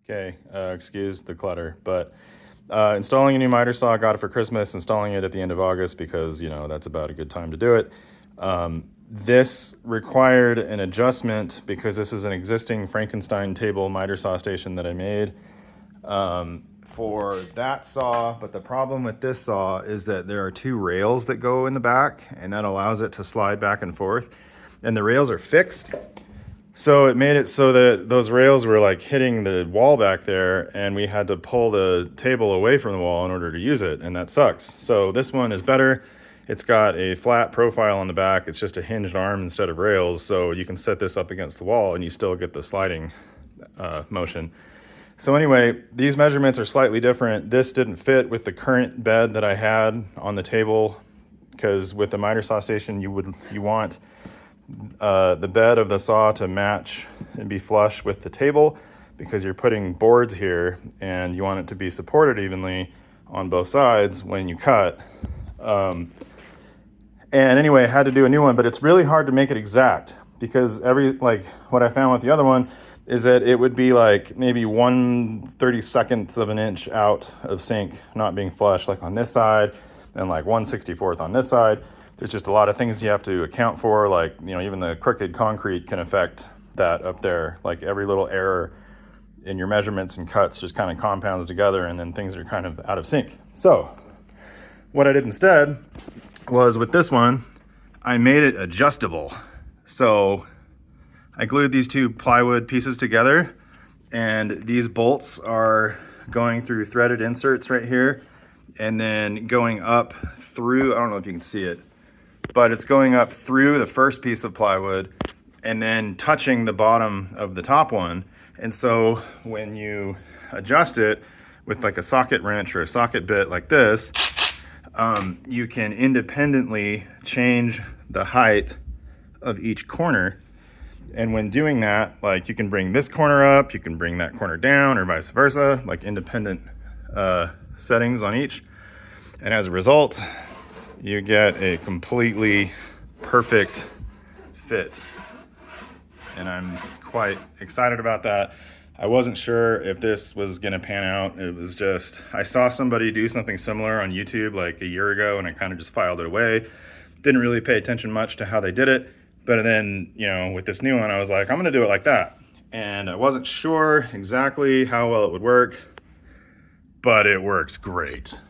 Okay, excuse the clutter, but installing a new miter saw, got it for Christmas, installing it at the end of August because, you know, that's about a good time to do it. This required an adjustment because this is an existing Frankenstein table miter saw station that I made for that saw. But the problem with this saw is that there are two rails that go in the back, and that allows it to slide back and forth. And the rails are fixed. So it made it so that those rails were like hitting the wall back there, and we had to pull the table away from the wall in order to use it, and that sucks. So this one is better. It's got a flat profile on the back. It's just a hinged arm instead of rails, so you can set this up against the wall and you still get the sliding motion. So anyway, these measurements are slightly different. This didn't fit with the current bed that I had on the table, because with the miter saw station, you want the bed of the saw to match and be flush with the table, because you're putting boards here and you want it to be supported evenly on both sides when you cut. And anyway, I had to do a new one, but it's really hard to make it exact, because what I found with the other one is that it would be like maybe 1/32 of an inch out of sync, not being flush, like on this side, and like 1/64 on this side. There's just a lot of things you have to account for, like, you know, even the crooked concrete can affect that up there. Like every little error in your measurements and cuts just kind of compounds together, and then things are kind of out of sync. So what I did instead was, with this one, I made it adjustable. So I glued these two plywood pieces together, and these bolts are going through threaded inserts right here, and then going up through, I don't know if you can see it, but it's going up through the first piece of plywood and then touching the bottom of the top one. And so when you adjust it with like a socket wrench or a socket bit like this, you can independently change the height of each corner. And when doing that, like, you can bring this corner up, you can bring that corner down, or vice versa, like independent settings on each. And as a result, you get a completely perfect fit. And I'm quite excited about that. I wasn't sure if this was gonna pan out. It was just, I saw somebody do something similar on YouTube like a year ago, and I kind of just filed it away. Didn't really pay attention much to how they did it. But then, you know, with this new one, I was like, I'm gonna do it like that. And I wasn't sure exactly how well it would work, but it works great.